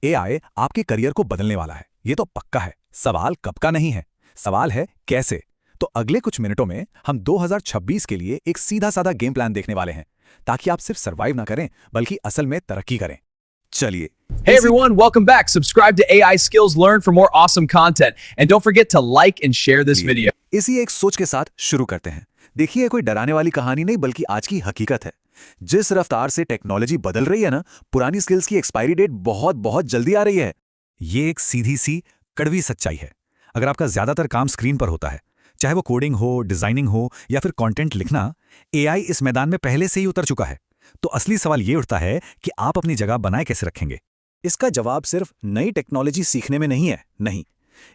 AI आपके career को बदलने वाला है, ये तो पक्का है। सवाल कब का नहीं है, सवाल है कैसे। तो अगले कुछ मिनटों में हम 2026 के लिए एक सीधा साधा गेम प्लान देखने वाले हैं, ताकि आप सिर्फ सर्वाइव ना करें बल्कि असल में तरक्की करें। चलिए। Hey everyone, welcome back. Subscribe to AI Skills Learn for more awesome content. And don't forget to like and share this video. इसी एक सोच के साथ शुरू करते हैं। देखिए, कोई डराने वाली कहानी नहीं बल्कि आज की हकीकत है। जिस रफ्तार से टेक्नोलॉजी बदल रही है ना, पुरानी स्किल्स की एक्सपायरी डेट बहुत बहुत जल्दी आ रही है। ये एक सीधी सी कड़वी सच्चाई है। अगर आपका ज्यादातर काम स्क्रीन पर होता है, चाहे वो कोडिंग हो, डिजाइनिंग हो या फिर कंटेंट लिखना, एआई इस मैदान में पहले से ही उतर चुका है। तो असली सवाल ये उठता है कि आप अपनी जगह बनाए कैसे रखेंगे। इसका जवाब सिर्फ नई टेक्नोलॉजी सीखने में नहीं है, नहीं।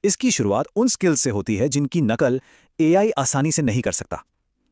इसकी शुरुआत उन स्किल्स से होती है जिनकी नकल एआई आसानी से नहीं कर सकता।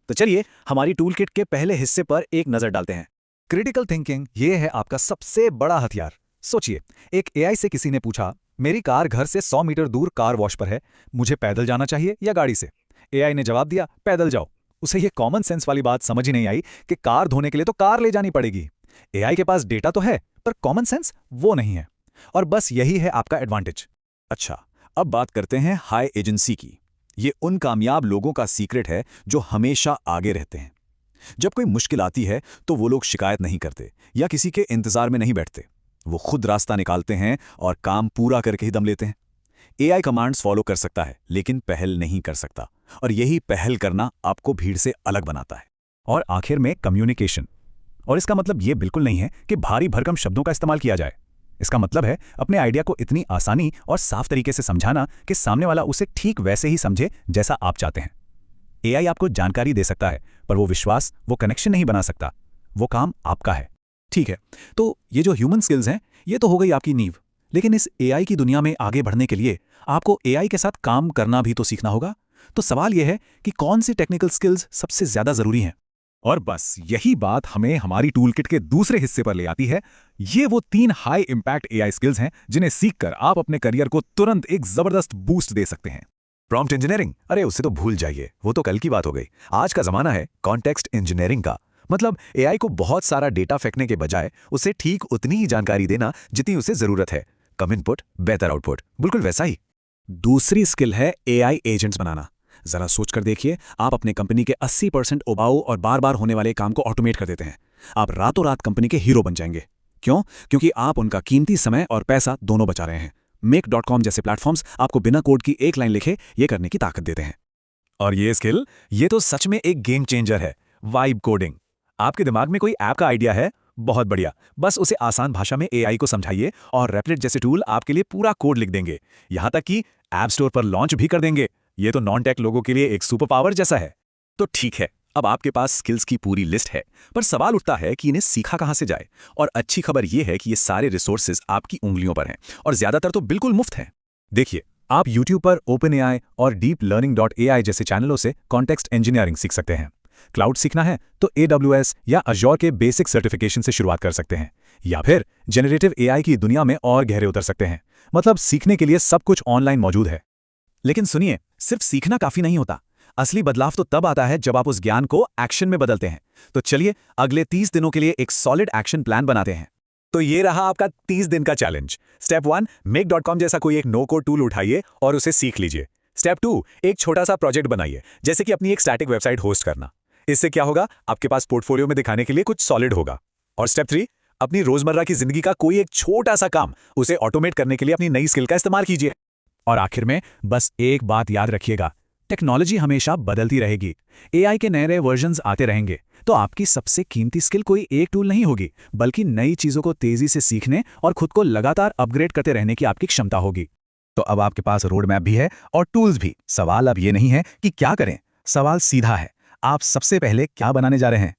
तो चलिए हमारी टूल किट के पहले हिस्से पर एक नजर डालते हैं। क्रिटिकल थिंकिंग, ये है आपका सबसे बड़ा हथियार। सोचिए, एक एआई से किसी ने पूछा, मेरी कार घर से 100 मीटर दूर कार वॉश पर है, मुझे पैदल जाना चाहिए या गाड़ी से? एआई ने जवाब दिया, पैदल जाओ। उसे ये कॉमन सेंस वाली बात समझ ही नहीं आई कि कार धोने के लिए तो कार ले जानी पड़ेगी। एआई के पास डेटा तो है, पर कॉमन सेंस वो नहीं है। और बस यही है आपका एडवांटेज। अच्छा, अब बात करते हैं हाई एजेंसी की। ये उन कामयाब लोगों का सीक्रेट है जो हमेशा आगे रहते हैं। जब कोई मुश्किल आती है तो वो लोग शिकायत नहीं करते या किसी के इंतजार में नहीं बैठते। वो खुद रास्ता निकालते हैं और काम पूरा करके ही दम लेते हैं। एआई कमांड्स फॉलो कर सकता है, लेकिन पहल नहीं कर सकता। और यही पहल करना आपको भीड़ से अलग बनाता है। और आखिर में कम्युनिकेशन। और इसका मतलब ये बिल्कुल नहीं है कि भारी भरकम शब्दों का इस्तेमाल किया जाए। इसका मतलब है अपने आइडिया को इतनी आसानी और साफ तरीके से समझाना कि सामने वाला उसे ठीक वैसे ही समझे जैसा आप चाहते हैं। एआई आपको जानकारी दे सकता है, पर वो विश्वास, वो कनेक्शन नहीं बना सकता। वो काम आपका है। ठीक है, तो ये जो ह्यूमन स्किल्स हैं, ये तो हो गई आपकी नींव। लेकिन इस एआई की दुनिया में आगे बढ़ने के लिए आपको एआई के साथ काम करना भी तो सीखना होगा। तो सवाल यह है कि कौन सी टेक्निकल स्किल्स सबसे ज्यादा जरूरी हैं। और बस यही बात हमें हमारी टूलकिट के दूसरे हिस्से पर ले आती है। ये वो 3 हाई इंपैक्ट एआई स्किल्स हैं जिन्हें सीखकर आप अपने करियर को तुरंत एक जबरदस्त बूस्ट दे सकते हैं। प्रॉम्प्ट इंजीनियरिंग, अरे उससे तो भूल जाइए, वो तो कल की बात हो गई। आज का जमाना है कॉन्टेक्स्ट इंजीनियरिंग का। मतलब एआई को बहुत सारा डेटा फेंकने के बजाय उसे ठीक उतनी ही जानकारी देना जितनी उसे जरूरत है। कम इनपुट, बेहतर आउटपुट, बिल्कुल वैसा ही। दूसरी स्किल है एआई एजेंट्स बनाना। जरा सोचकर देखिए, आप अपने कंपनी के 80% उबाऊ और बार बार होने वाले काम को ऑटोमेट कर देते हैं। आप रातों रात कंपनी के हीरो बन जाएंगे। क्यों? क्योंकि आप उनका कीमती समय और पैसा दोनों बचा रहे हैं। Make.com जैसे प्लेटफॉर्म्स आपको बिना कोड की एक लाइन लिखे ये करने की ताकत देते हैं। और ये स्किल, ये तो सच में एक गेम चेंजर है। Vibe coding. आपके दिमाग में कोई ऐप का आइडिया है? बहुत बढ़िया, बस उसे आसान भाषा में एआई को समझाइए और रेपलेट जैसे टूल आपके लिए पूरा कोड लिख देंगे। यहां तक कि ऐप स्टोर पर लॉन्च भी कर देंगे। ये तो नॉन टेक लोगों के लिए एक सुपर पावर जैसा है। तो ठीक है, अब आपके पास स्किल्स की पूरी लिस्ट है, पर सवाल उठता है कि इन्हें सीखा कहां से जाए। और अच्छी खबर यह है कि ये सारे रिसोर्सेज आपकी उंगलियों पर हैं और ज्यादातर तो बिल्कुल मुफ्त हैं। देखिए, आप YouTube पर OpenAI और DeepLearning.ai जैसे चैनलों से कॉन्टेक्स्ट इंजीनियरिंग सीख सकते हैं। क्लाउड सीखना है तो AWS या Azure के बेसिक सर्टिफिकेशन से शुरुआत कर सकते हैं, या फिर जेनरेटिव एआई की दुनिया में और गहरे उतर सकते हैं। मतलब सीखने के लिए सब कुछ ऑनलाइन मौजूद है। लेकिन सुनिए, सिर्फ सीखना काफी नहीं होता। असली बदलाव तो तब आता है जब आप उस ज्ञान को एक्शन में बदलते हैं। तो चलिए अगले 30 दिनों के लिए एक सॉलिड एक्शन प्लान बनाते हैं। तो ये रहा आपका 30 दिन का चैलेंज। स्टेप 1, Make.com जैसा कोई एक नो कोड टूल उठाइए और उसे सीख लीजिए। स्टेप 2, एक छोटा सा प्रोजेक्ट बनाइए, जैसे कि अपनी एक स्टैटिक वेबसाइट होस्ट करना। इससे क्या होगा, आपके पास पोर्टफोलियो में दिखाने के लिए कुछ सॉलिड होगा। और स्टेप 3, अपनी रोजमर्रा की जिंदगी का कोई एक छोटा सा काम, उसे ऑटोमेट करने के लिए अपनी नई स्किल का इस्तेमाल कीजिए। और आखिर में बस एक बात याद रखिएगा, टेक्नोलॉजी हमेशा बदलती रहेगी। एआई के नए नए वर्जन्स आते रहेंगे। तो आपकी सबसे कीमती स्किल कोई एक टूल नहीं होगी, बल्कि नई चीजों को तेजी से सीखने और खुद को लगातार अपग्रेड करते रहने की आपकी क्षमता होगी। तो अब आपके पास रोड मैप भी है और टूल्स भी। सवाल अब ये नहीं है कि क्या करें, सवाल सीधा है, आप सबसे पहले क्या बनाने जा रहे हैं।